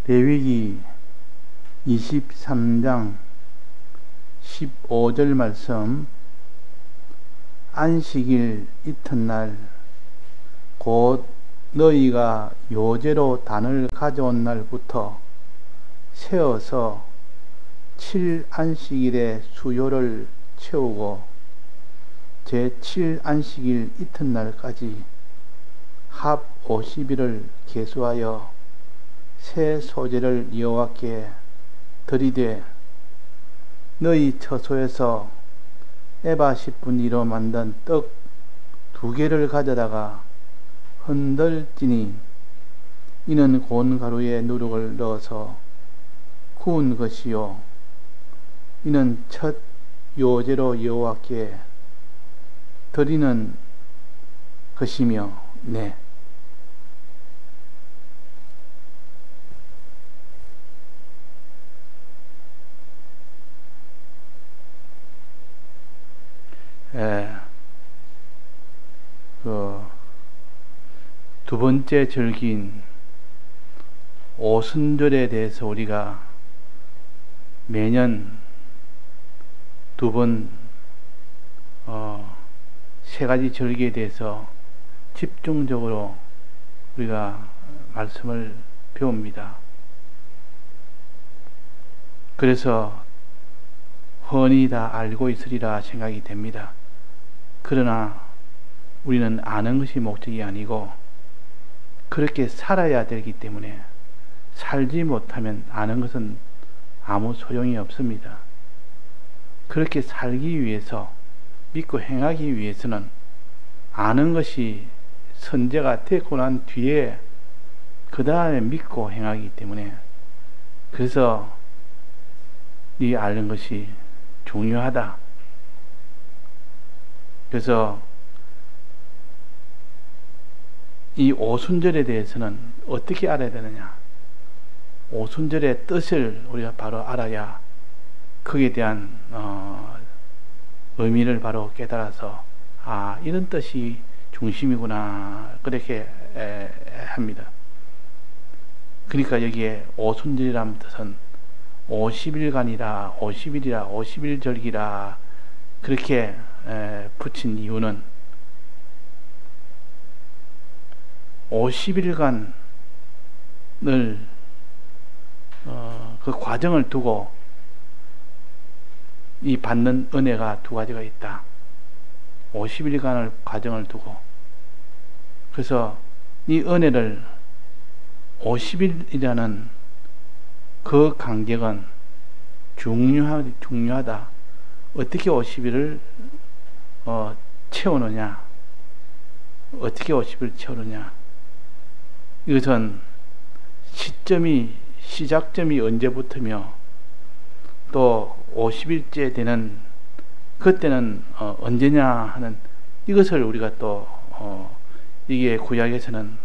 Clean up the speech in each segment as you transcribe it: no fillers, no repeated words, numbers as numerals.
레위기 23장 15절 말씀, 안식일 이튿날 곧 너희가 요제로 단을 가져온 날부터 세어서 7안식일의 수요를 채우고 제7안식일 이튿날까지 합 50일을 계수하여 새 소재를 여호와께 드리되 너희 처소에서 에바 10분위로 만든 떡 2개를 가져다가 흔들지니 이는 고운 가루에 누룩을 넣어서 구운 것이요 이는 첫 요제로 여호와께 드리는 것이며 네. 두 번째 절기인 오순절에 대해서 우리가 매년 두 번, 세 가지 절기에 대해서 집중적으로 우리가 말씀을 배웁니다. 그래서 훤히 다 알고 있으리라 생각이 됩니다. 그러나 우리는 아는 것이 목적이 아니고 그렇게 살아야 되기 때문에 살지 못하면 아는 것은 아무 소용이 없습니다. 그렇게 살기 위해서 믿고 행하기 위해서는 아는 것이 선제가 되고 난 뒤에 그 다음에 믿고 행하기 때문에 그래서 이 아는 것이 중요하다. 그래서 이 오순절에 대해서는 어떻게 알아야 되느냐? 오순절의 뜻을 우리가 바로 알아야 거기에 대한 의미를 바로 깨달아서 이런 뜻이 중심이구나 그렇게 합니다. 그러니까 여기에 오순절이라는 뜻은 50일간이라 50일이라 50일절기라 그렇게 붙인 이유는 50일간을 그 과정을 두고 이 받는 은혜가 두 가지가 있다. 50일간을 과정을 두고 그래서 이 은혜를 50일이라는 그 간격은 중요하다. 어떻게 50일을 채우느냐? 어떻게 50일을 채우느냐? 이것은 시작점이 언제부터며 또 50일째 되는 그때는 언제냐 하는 이것을 우리가 또 이게 구약에서는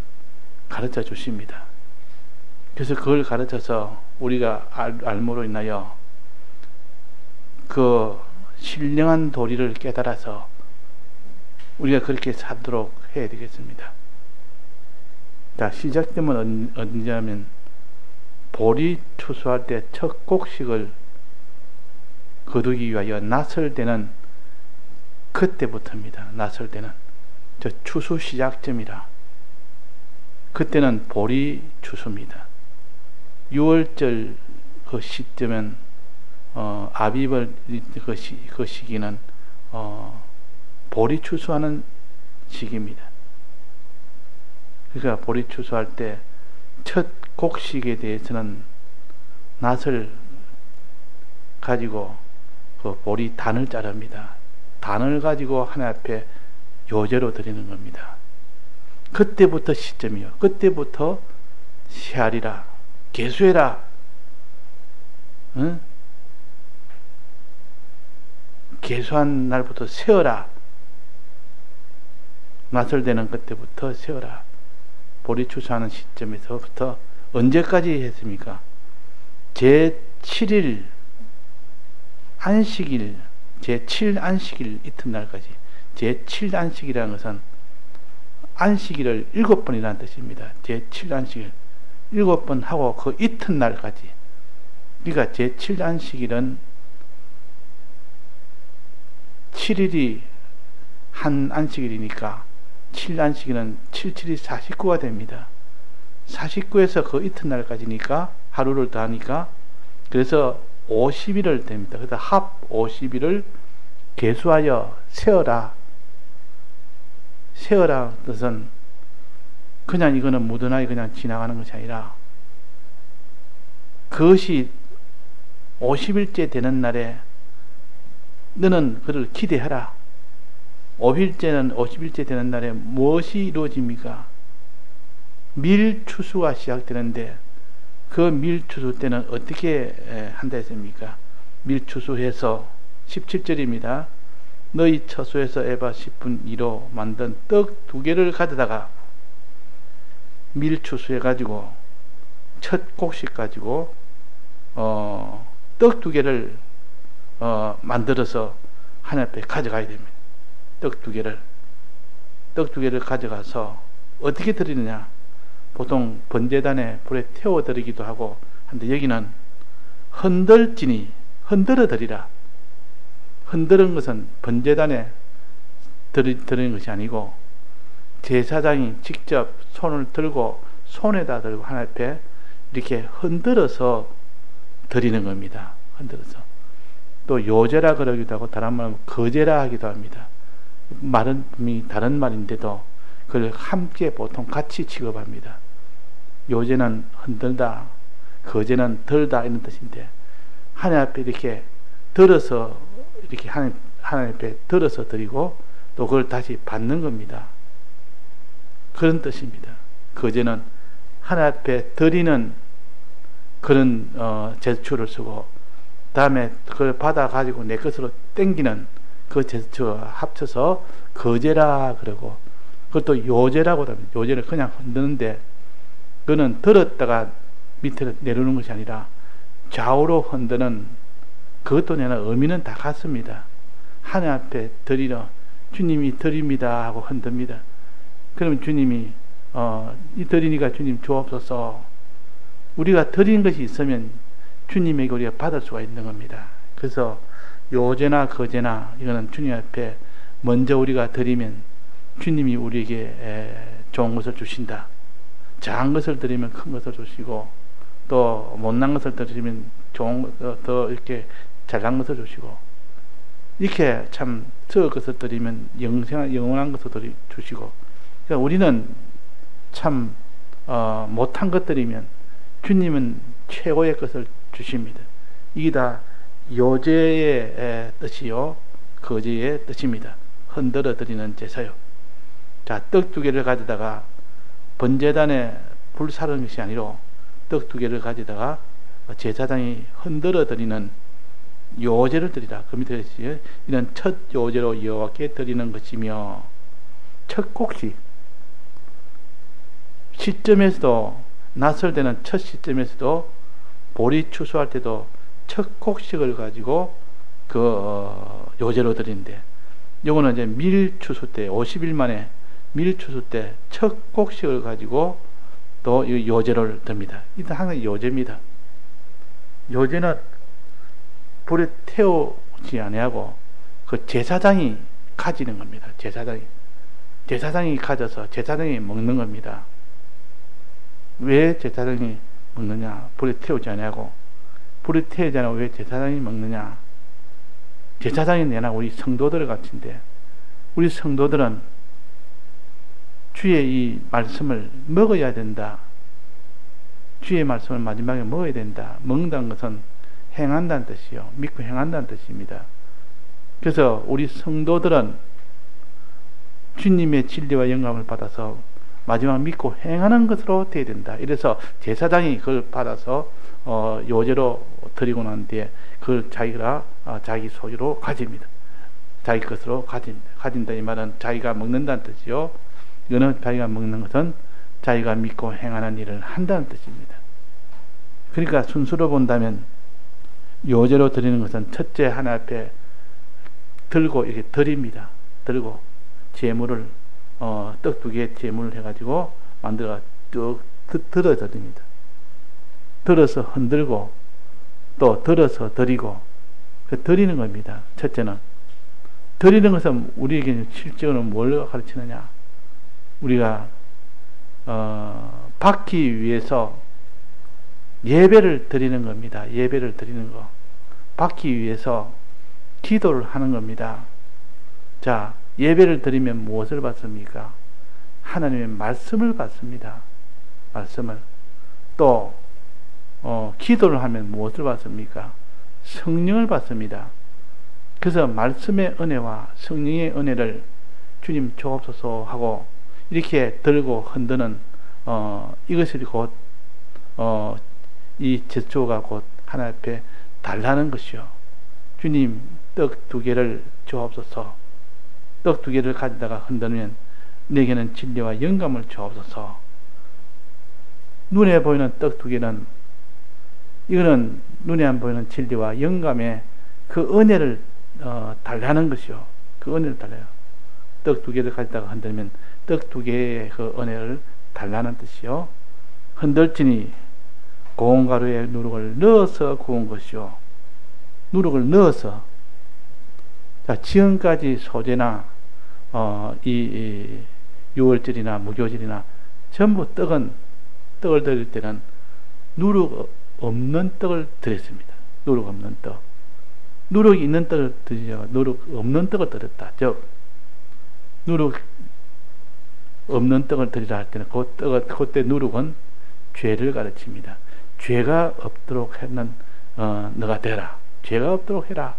가르쳐 주십니다. 그래서 그걸 가르쳐서 우리가 알므로 인하여 그 신령한 도리를 깨달아서 우리가 그렇게 살도록 해야 되겠습니다. 자, 시작점은 언제냐면 보리 추수할 때 첫 곡식을 거두기 위하여 낫을 때는 그때부터입니다. 낫을 때는 저 추수 시작점이라 그때는 보리 추수입니다. 6월절 그 시점은 아비벌 그 시기는 보리 추수하는 시기입니다. 그러니까 보리 추수할 때 첫 곡식에 대해서는 낫을 가지고 그 보리 단을 자릅니다. 단을 가지고 하나님 앞에 요제로 드리는 겁니다. 그때부터 시점이요. 그때부터 세알이라 계수해라. 응? 계수한 날부터 세어라. 낫을 대는 그때부터 세어라. 보리 추수하는 시점에서부터 언제까지 했습니까? 제7일 안식일, 제7안식일 이튿날까지. 제7안식이라는 것은 안식일을 7번이라는 뜻입니다. 제7안식일 7번 하고 그 이튿날까지, 그러니까 제7안식일은 7일이 한 안식일이니까 7안식일은 7, 7이 49가 됩니다. 49에서 그 이튿날까지니까 하루를 더하니까, 그래서 50일을 됩니다. 그래서 합 50일을 계수하여 세어라. 세어라 뜻은 그냥 이거는 무던하게 그냥 지나가는 것이 아니라, 그것이 50일째 되는 날에 너는 그를 기대하라. 50일째 되는 날에 무엇이 이루어집니까? 밀추수가 시작되는데, 그 밀추수 때는 어떻게 한다 했습니까? 밀추수해서 17절입니다. 너희 처소에서 에바 10분 2로 만든 떡 2개를 가져다가 밀추수해 가지고 첫 곡식 가지고 떡 2개를 만들어서 하나님 앞에 가져가야 됩니다. 떡 2개를 가져가서 어떻게 드리느냐? 보통 번제단에 불에 태워 드리기도 하고 한데, 여기는 흔들어 드리라. 흔드는 것은 번제단에 드리는 것이 아니고, 제사장이 직접 손을 들고 손에다 들고 하나님 앞에 이렇게 흔들어서 드리는 겁니다. 흔들어서. 또 요제라 그러기도 하고, 다른 말은 거제라 하기도 합니다. 말은 분명히 다른 말인데도 그걸 함께 보통 같이 취급합니다. 요제는 흔들다, 거제는 들다, 이런 뜻인데, 하나님 앞에 이렇게 들어서, 이렇게 하나님 앞에 들어서 드리고 또 그걸 다시 받는 겁니다. 그런 뜻입니다. 거제는 하나님 앞에 드리는 그런 제스처를 쓰고, 다음에 그걸 받아 가지고 내 것으로 땡기는 그 제스처와 합쳐서 거제라 그러고, 그것도 요제라고 합니다. 요제를 그냥 흔드는데, 그거는 들었다가 밑으로 내려오는 것이 아니라 좌우로 흔드는, 그것도 내나 의미는 다 같습니다. 하나님 앞에 드리러 주님이 드립니다 하고 흔듭니다. 그러면 주님이 이 드리니까 주님 주옵소서. 우리가 드린 것이 있으면 주님에게 우리가 받을 수가 있는 겁니다. 그래서 요제나 거제나 이거는 주님 앞에 먼저 우리가 드리면 주님이 우리에게 좋은 것을 주신다. 작은 것을 드리면 큰 것을 주시고, 또 못난 것을 드리면 좋은 더 이렇게 잘난 것을 주시고, 이렇게 참 적은 것을 드리면 영원한 것을 주시고, 그러니까 우리는 참 못한 것 드리면 주님은 최고의 것을 주십니다. 이게 다 요제의 뜻이요 거제의 뜻입니다. 흔들어 드리는 제사요. 자, 떡 2개를 가져다가 번제단에 불 사르는 것이 아니라 떡 2개를 가져다가 제사장이 흔들어 드리는 요제를 드리라. 그 밑에 이는 첫 요제로 여호와께 드리는 것이며, 첫 곡식 시점에서도, 낯설 때는 첫 시점에서도, 보리 추수할 때도 첫 곡식을 가지고 그 요제로 드리는데, 요거는 이제 밀추수 때 50일 만에 밀추수 때 첫 곡식을 가지고 또 요제를 듭니다. 이건 항상 요제입니다. 요제는 불에 태우지 아니하고 그 제사장이 가지는 겁니다. 제사장이 가져서 제사장이 먹는 겁니다. 왜 제사장이 먹느냐? 불에 태우지 아니하고, 불에 태우지 않고 왜 제사장이 먹느냐? 제사장이 내나 우리 성도들 같은데, 우리 성도들은 주의 이 말씀을 먹어야 된다. 주의 말씀을 마지막에 먹어야 된다. 먹는다는 것은 행한다는 뜻이요, 믿고 행한다는 뜻입니다. 그래서 우리 성도들은 주님의 진리와 영감을 받아서 마지막 믿고 행하는 것으로 되어야 된다. 이래서 제사장이 그걸 받아서 요제로 드리고 난 뒤에 그걸 자기가 자기 소유로 가집니다. 자기 것으로 가집니다. 가진다 이 말은 자기가 먹는다는 뜻이요, 이거는 자기가 먹는 것은 자기가 믿고 행하는 일을 한다는 뜻입니다. 그러니까 순수로 본다면 요제로 드리는 것은 첫째 하나 앞에 들고 이렇게 드립니다. 들고 제물을 떡 2개 제물을 해가지고 만들어 쭉 들어 드립니다. 들어서 흔들고 또 들어서 드리고 드리는 겁니다. 첫째는 드리는 것은 우리에게 실제로는 뭘 가르치느냐? 우리가 받기 위해서 예배를 드리는 겁니다. 예배를 드리는 거. 받기 위해서 기도를 하는 겁니다. 자, 예배를 드리면 무엇을 받습니까? 하나님의 말씀을 받습니다. 말씀을. 또 기도를 하면 무엇을 받습니까? 성령을 받습니다. 그래서 말씀의 은혜와 성령의 은혜를 주님 주옵소서 하고 이렇게 들고 흔드는 이것이 곧 이 제초가 곧 하나님 앞에 달라는 것이요. 주님 떡 2개를 주옵소서. 떡 2개를 가져다가 흔들면 내게는 진리와 영감을 주옵소서. 눈에 보이는 떡 2개는 이거는 눈에 안 보이는 진리와 영감의 그 은혜를 달라는 것이요. 그 은혜를 달라요. 떡 2개를 가져다가 흔들면 떡 2개의 그 은혜를 달라는 뜻이요. 흔들지니 고운 가루에 누룩을 넣어서 구운 것이요. 누룩을 넣어서. 자, 지금까지 소재나 이 유월절이나 무교절이나 전부 떡을 드릴 때는 누룩 없는 떡을 드렸습니다. 누룩 없는 떡. 누룩이 있는 떡을 드리죠. 누룩 없는 떡을 드렸다. 즉 누룩 없는 떡을 드리라 할 때는 그때 누룩은 죄를 가르칩니다. 죄가 없도록 하는 너가 되라. 죄가 없도록 해라.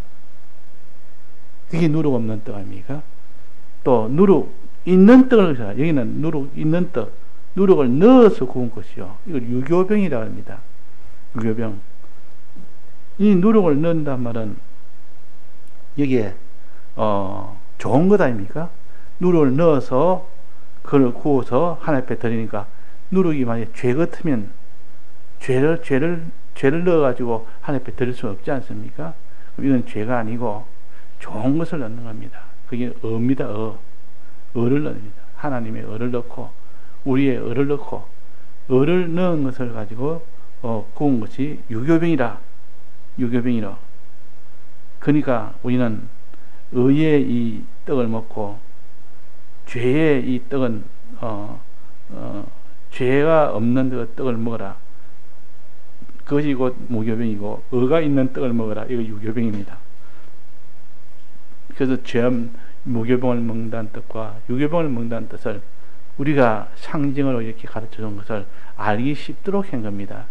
그게 누룩 없는 떡 아닙니까? 또 누룩 있는 떡을 여기는 누룩 있는 떡, 누룩을 넣어서 구운 것이요. 이걸 유교병이라고 합니다. 유교병. 이 누룩을 넣는단 말은 여기에 좋은 것 아닙니까? 누룩을 넣어서 그걸 구워서 하나님 앞에 드리니까 누룩이 만약에 죄 같으면 죄를 넣어가지고 하나님 앞에 드릴 수 없지 않습니까? 이건 죄가 아니고 좋은 것을 넣는 겁니다. 그게 의입니다. 의를 넣습니다. 하나님의 의를 넣고 우리의 의를 넣고 의를 넣은 것을 가지고 구운 것이 유교병이라. 유교병이라. 그러니까 우리는 의의 이 떡을 먹고 죄의 이 떡은 죄가 없는 그 떡을 먹어라. 그것이 곧 무교병이고 의가 있는 떡을 먹어라. 이거 유교병입니다. 그래서 무교병을 먹는다는 뜻과 유교병을 먹는다는 뜻을 우리가 상징으로 이렇게 가르쳐 준 것을 알기 쉽도록 한 겁니다.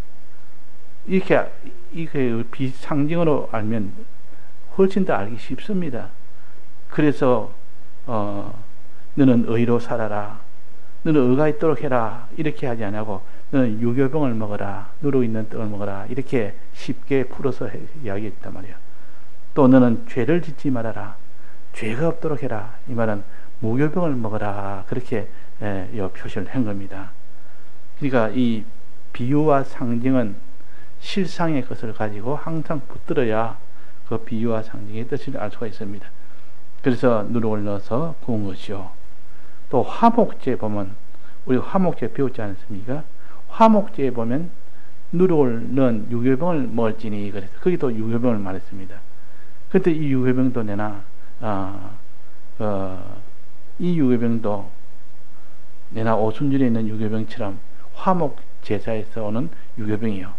이렇게 비상징으로 알면 훨씬 더 알기 쉽습니다. 그래서 너는 의로 살아라. 너는 의가 있도록 해라. 이렇게 하지 않고 너는 유교병을 먹어라. 누룩 있는 떡을 먹어라. 이렇게 쉽게 풀어서 이야기했단 말이에요. 또 너는 죄를 짓지 말아라. 죄가 없도록 해라. 이 말은 무교병을 먹어라. 그렇게 표시를 한 겁니다. 그러니까 이 비유와 상징은 실상의 것을 가지고 항상 붙들어야 그 비유와 상징의 뜻을 알 수가 있습니다. 그래서 누룩을 넣어서 구운 것이요. 또 화목제에 보면 우리 화목제 배웠지 않습니까? 화목제에 보면 누룩을 넣은 유교병을 먹을지니 그래서 거기도 유교병을 말했습니다. 그런데 이 유교병도 내나 이 유교병도 내나 오순절에 있는 유교병처럼 화목제사에서 오는 유교병이요.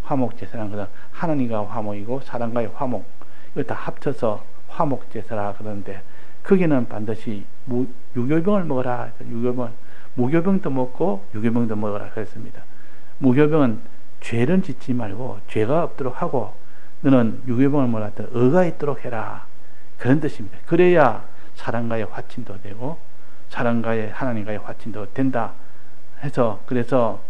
화목제사라는 것은 하나님과 화목이고 사람과의 화목 이거 다 합쳐서 화목제사라 그러는데 거기는 반드시 유교병을 먹어라. 무교병도 먹고 유교병도 먹어라 그랬습니다. 무교병은 죄를 짓지 말고 죄가 없도록 하고 너는 유교병을 먹어라. 의가 있도록 해라. 그런 뜻입니다. 그래야 사람과의 화친도 되고 사람과의 하나님과의 화친도 된다 해서 그래서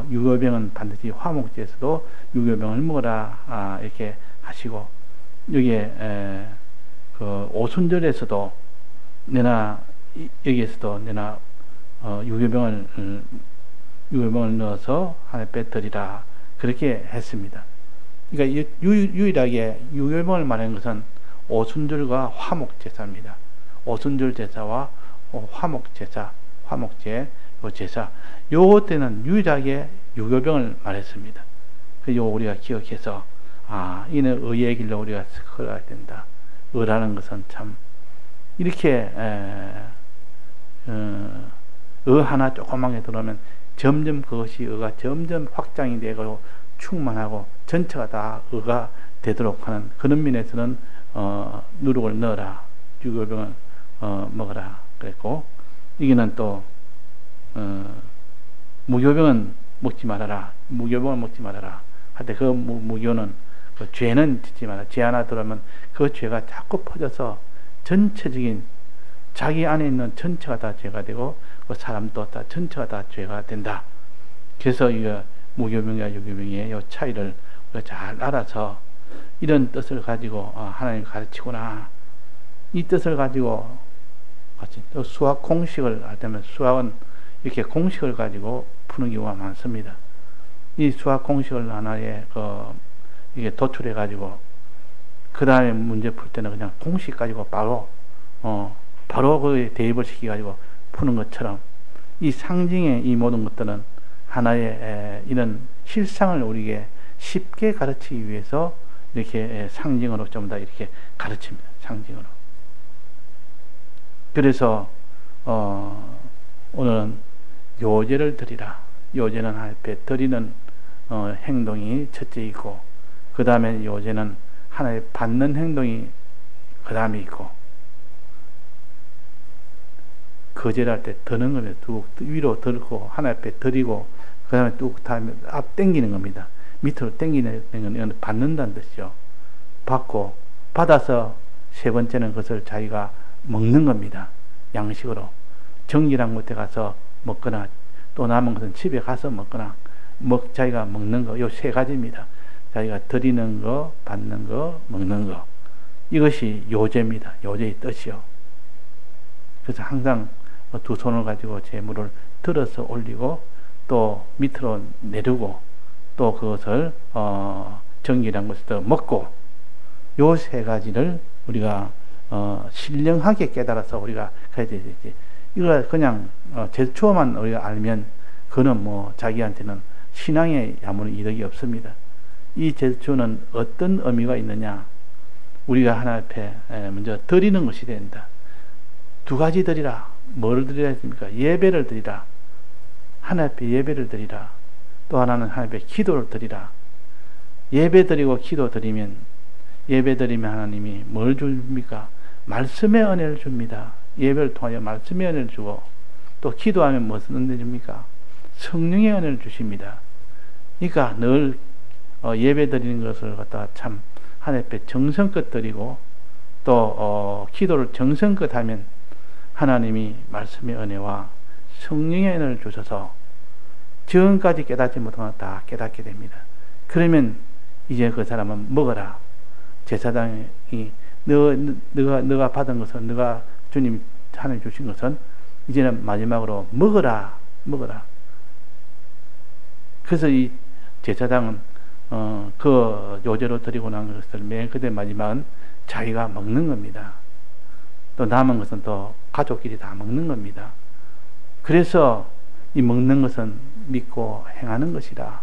유교병은 반드시 화목제에서도 유교병을 먹어라 이렇게 하시고 여기에 그 오순절에서도 내나 여기에서도 내나 유교병을 넣어서 하나님 앞에 드리라 그렇게 했습니다. 그러니까 유일하게 유교병을 말하는 것은 오순절과 화목제사입니다. 오순절 제사와 화목제사, 화목제 제사 요 때는 유일하게 유교병을 말했습니다. 그리고 우리가 기억해서 이는 의의 길로 우리가 걸어야 된다. 의라는 것은 참 이렇게 의 하나 조그맣게 들어오면 점점 그것이 의가 점점 확장이 되고 충만하고 전체가 다 의가 되도록 하는 그런 면에서는 누룩을 넣어라. 유교병은 먹어라. 그랬고 이게는 또 무교병은 먹지 말아라. 무교병은 먹지 말아라. 하여튼 그 무교는 그 죄는 짓지 마라. 죄 하나 들어오면 그 죄가 자꾸 퍼져서 전체적인 자기 안에 있는 전체가 다 죄가 되고 그 사람도 다 전체가 다 죄가 된다. 그래서 이거 무교병과 유교병의 이 차이를 우리가 잘 알아서 이런 뜻을 가지고 하나님 가르치구나. 이 뜻을 가지고 또 수학 공식을 할 때면 수학은 이렇게 공식을 가지고 푸는 경우가 많습니다. 이 수학 공식을 하나에 이게 도출해 가지고 그 다음에 문제 풀 때는 그냥 공식 가지고 바로 그 대입을 시키 가지고 푸는 것처럼 이 상징의 이 모든 것들은 하나의 이런 실상을 우리에게 쉽게 가르치기 위해서 이렇게 상징으로 좀 더 이렇게 가르칩니다. 상징으로. 그래서 오늘은 요제를 드리라. 요제는 하나님 앞에 드리는 행동이 첫째 있고 그 다음에 요제는 하나님 받는 행동이 그 다음에 있고 거제를 할 때 드는 겁니다. 뚝 위로 들고 하나님 앞에 드리고 그 다음에 뚝 다음에 앞 당기는 겁니다. 밑으로 당기는 건 받는다는 뜻이죠. 받고 받아서 세 번째는 그것을 자기가 먹는 겁니다. 양식으로 정기랑 못해 가서 먹거나 또 남은 것은 집에 가서 먹거나 자기가 먹는 거 요 세 가지입니다. 자기가 드리는 거, 받는 거, 먹는 거 이것이 요제입니다. 요제의 뜻이요. 그래서 항상 두 손을 가지고 재물을 들어서 올리고 또 밑으로 내리고 또 그것을 정기란 것을 먹고 요 세 가지를 우리가 신령하게 깨달아서 우리가 가야 되지. 이거 그냥 제초만 우리가 알면 그는 뭐 자기한테는 신앙에 아무런 이득이 없습니다. 이 제초는 어떤 의미가 있느냐? 우리가 하나님 앞에 먼저 드리는 것이 된다. 두 가지 드리라. 뭘 드려야 됩니까? 예배를 드리라. 하나님 앞에 예배를 드리라. 또 하나는 하나님 앞에 기도를 드리라. 예배 드리고 기도 드리면 예배 드리면 하나님이 뭘 줍니까? 말씀의 은혜를 줍니다. 예배를 통하여 말씀의 은혜를 주고 또 기도하면 무슨 은혜 줍니까? 성령의 은혜를 주십니다. 그러니까 늘 예배 드리는 것을 갖다가 참 하나님 앞에 정성껏 드리고 또 기도를 정성껏 하면 하나님이 말씀의 은혜와 성령의 은혜를 주셔서 지금까지 깨닫지 못한 것 다 깨닫게 됩니다. 그러면 이제 그 사람은 먹어라. 제사장이 너가 받은 것은 너가 주님 하나님 주신 것은 이제는 마지막으로 먹어라. 그래서 이 제사장은 그 요제로 드리고 난 것을 맨 그때 마지막은 자기가 먹는 겁니다. 또 남은 것은 또 가족끼리 다 먹는 겁니다. 그래서 이 먹는 것은 믿고 행하는 것이라.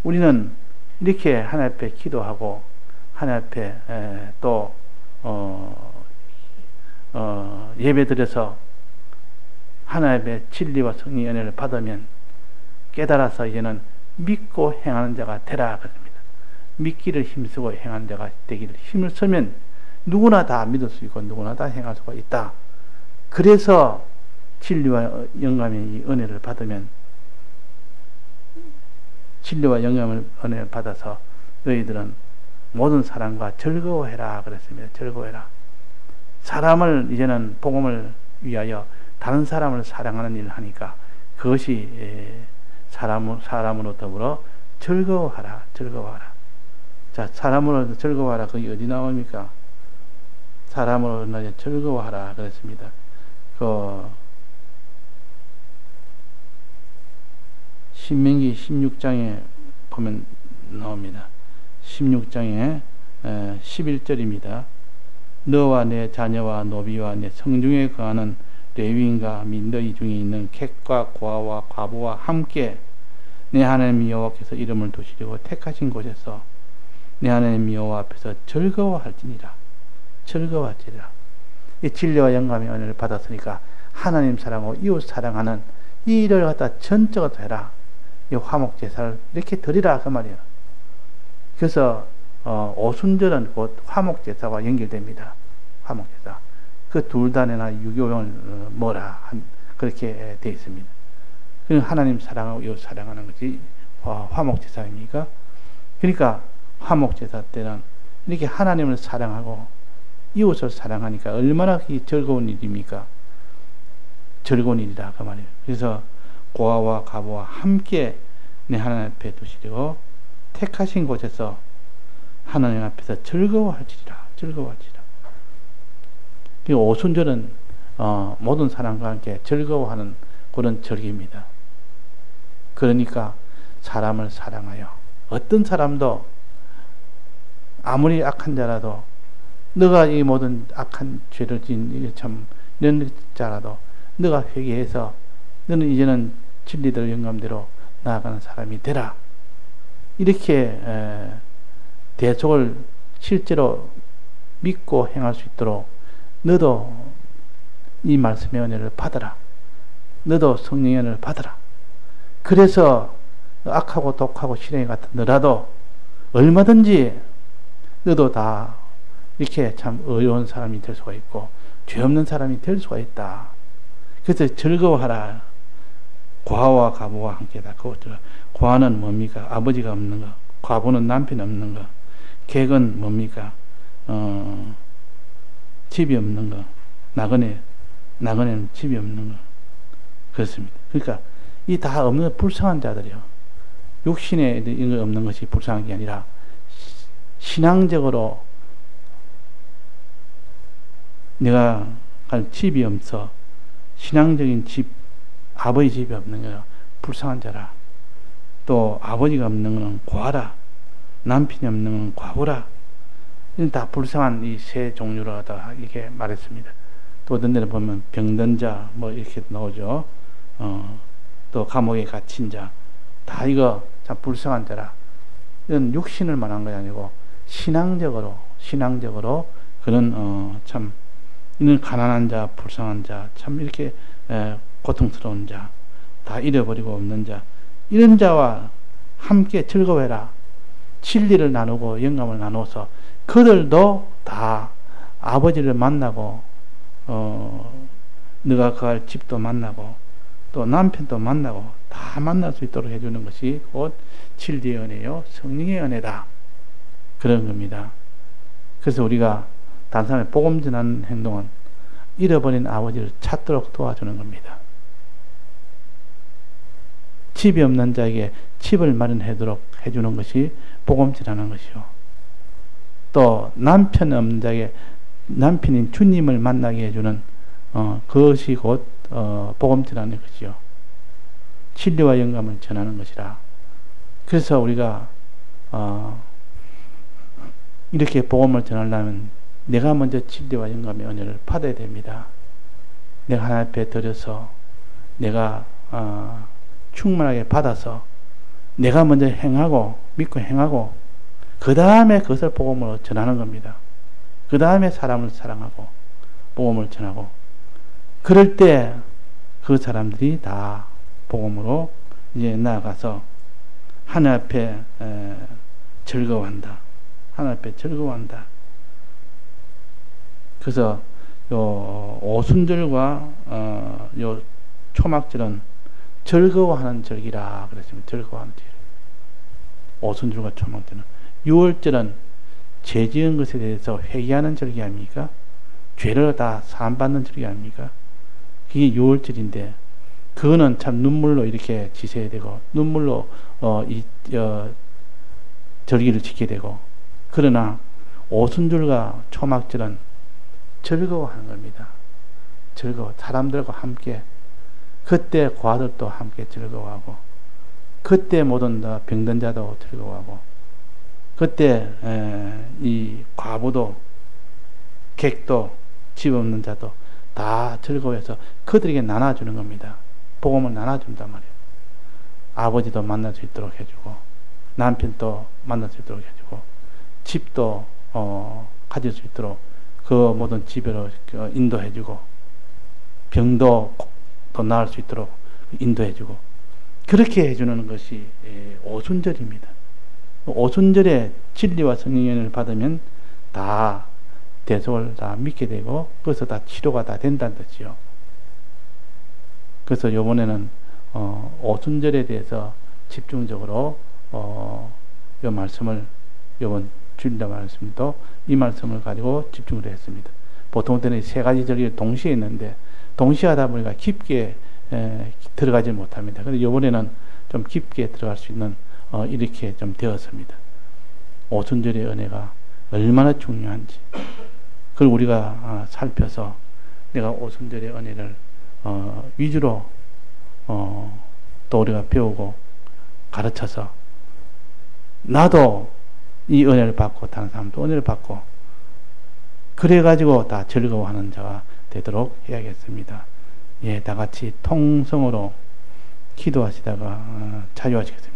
우리는 이렇게 하나님 앞에 기도하고 하나님 앞에 또 예배 드려서 하나님의 진리와 성령의 은혜를 받으면 깨달아서 이제는 믿고 행하는 자가 되라 그럽니다. 믿기를 힘쓰고 행하는 자가 되기를 힘을 쓰면 누구나 다 믿을 수 있고 누구나 다 행할 수가 있다. 그래서 진리와 영감의 은혜를 받으면 진리와 영감의 은혜를 받아서 너희들은 모든 사람과 즐거워해라 그랬습니다. 즐거워해라. 사람을 이제는 복음을 위하여 다른 사람을 사랑하는 일을 하니까 그것이 사람으로 더불어 즐거워하라. 자, 사람으로 즐거워하라. 그게 어디 나옵니까? 사람으로 즐거워하라 그랬습니다. 신명기 16장에 보면 나옵니다. 16장에 11절입니다. 너와 내 자녀와 노비와 내 성중에 거하는 레위인과 및 너희 중에 있는 객과 고아와 과부와 함께 내 하나님 여호와께서 이름을 두시려고 택하신 곳에서 내 하나님 여호와 앞에서 즐거워할지니라. 즐거워할지니라. 이 진리와 영감의 은혜를 받았으니까 하나님 사랑하고 이웃 사랑하는 이 일을 갖다 전적으로 해라. 이 화목제사를 이렇게 드리라 그 말이에요. 그래서 오순절은 곧 화목제사와 연결됩니다. 화목제사. 그 둘 단에나 유교용을 뭐라 그렇게 되어 있습니다. 하나님 사랑하고 이웃 사랑하는 것이 화목제사입니까? 그러니까 화목제사 때는 이렇게 하나님을 사랑하고 이웃을 사랑하니까 얼마나 즐거운 일입니까? 즐거운 일이라 그 말이에요. 그래서 고아와 가부와 함께 내 하나님 앞에 두시려고 택하신 곳에서 하나님 앞에서 즐거워할지라. 즐거워할지라. 오순절은 모든 사람과 함께 즐거워하는 그런 절기입니다. 그러니까 사람을 사랑하여 어떤 사람도 아무리 악한 자라도 너가 이 모든 악한 죄를 지은 참 이런 자라도 너가 회개해서 너는 이제는 진리대로 영감대로 나아가는 사람이 되라. 이렇게 대속을 실제로 믿고 행할 수 있도록 너도 이 말씀의 은혜를 받아라. 너도 성령의 은혜를 받아라. 그래서 악하고 독하고 실행이 같은 너라도 얼마든지 너도 다 이렇게 참 의로운 사람이 될 수가 있고 죄 없는 사람이 될 수가 있다. 그래서 즐거워하라. 고아와 가부와 함께다. 고아는 뭡니까? 아버지가 없는 거. 과부는 남편 없는 거. 객은 뭡니까? 집이 없는 거. 나그네는 집이 없는 거. 그렇습니다. 그러니까 이 다 없는 불쌍한 자들이요. 육신에 이런 거 없는 것이 불쌍한 게 아니라 신앙적으로 내가 갈 집이 없어 신앙적인 집, 아버지 집이 없는 거야. 불쌍한 자라. 또 아버지가 없는 거는 고아라. 남편이 없는 거는 과부라. 이건 다 불쌍한 이 세 종류로 다 이렇게 말했습니다. 또 어떤 데는 보면 병든 자, 뭐 이렇게 나오죠. 또 감옥에 갇힌 자. 다 이거 참 불쌍한 자라. 이건 육신을 말한 것이 아니고 신앙적으로 그런 참 이는 가난한 자, 불쌍한 자, 참 이렇게 고통스러운 자, 다 잃어버리고 없는 자, 이런 자와 함께 즐거워해라. 진리를 나누고 영감을 나누어서 그들도 다 아버지를 만나고 너가 거할 집도 만나고 또 남편도 만나고 다 만날 수 있도록 해주는 것이 곧 진리의 은혜요 성령의 은혜다. 그런 겁니다. 그래서 우리가 다른 사람의 복음 전하는 행동은 잃어버린 아버지를 찾도록 도와주는 겁니다. 집이 없는 자에게 집을 마련하도록 해주는 것이 복음 전하는 것이요. 또 남편 없는 자에게 남편인 주님을 만나게 해주는 그것이 곧 복음 전하는 것이요. 진리와 영감을 전하는 것이라. 그래서 우리가 이렇게 복음을 전하려면 내가 먼저 진리와 영감의 은혜를 받아야 됩니다. 내가 하나님 앞에 드려서 내가 충만하게 받아서 내가 먼저 행하고 믿고 행하고 그 다음에 그것을 복음으로 전하는 겁니다. 그 다음에 사람을 사랑하고 복음을 전하고 그럴 때 그 사람들이 다 복음으로 이제 나아가서 하나님 앞에 즐거워한다. 하나님 앞에 즐거워한다. 그래서 요 오순절과 요 초막절은 즐거워하는 절기라 그랬습니다. 즐거워하는 절. 오순절과 초막절은 6월절은 죄 지은 것에 대해서 회개하는 절기 아닙니까? 죄를 다 사함받는 절기 아닙니까? 그게 6월절인데 그거는 참 눈물로 이렇게 지새야 되고 눈물로 절기를 지켜야 되고 그러나 오순절과 초막절은 즐거워하는 겁니다. 즐거워. 사람들과 함께 그때 고아들도 함께 즐거워하고 그때 모든 병든 자도 즐거워하고 그때 이 과부도 객도 집 없는 자도 다 즐거워해서 그들에게 나눠주는 겁니다. 복음을 나눠준단 말이에요. 아버지도 만날 수 있도록 해주고, 남편도 만날 수 있도록 해주고, 집도 가질 수 있도록 그 모든 집으로 인도해주고, 병도 더 나을 수 있도록 인도해주고, 그렇게 해주는 것이 오순절입니다. 오순절에 진리와 성령을 받으면 다 대속을 다 믿게 되고, 그래서 다 치료가 다 된다는 뜻이요. 그래서 이번에는 오순절에 대해서 집중적으로 이 말씀을, 이번 주일날 말씀도 이 말씀을 가지고 집중을 했습니다. 보통 때는 세 가지 절이 동시에 있는데, 동시에 하다 보니까 깊게 들어가지 못합니다. 그런데 이번에는 좀 깊게 들어갈 수 있는 이렇게 좀 되었습니다. 오순절의 은혜가 얼마나 중요한지, 그걸 우리가 살펴서 내가 오순절의 은혜를 위주로 또 우리가 배우고 가르쳐서, 나도 이 은혜를 받고 다른 사람도 은혜를 받고, 그래가지고 다 즐거워하는 자가 되도록 해야겠습니다. 예, 다 같이 통성으로 기도하시다가 자유하시겠습니다.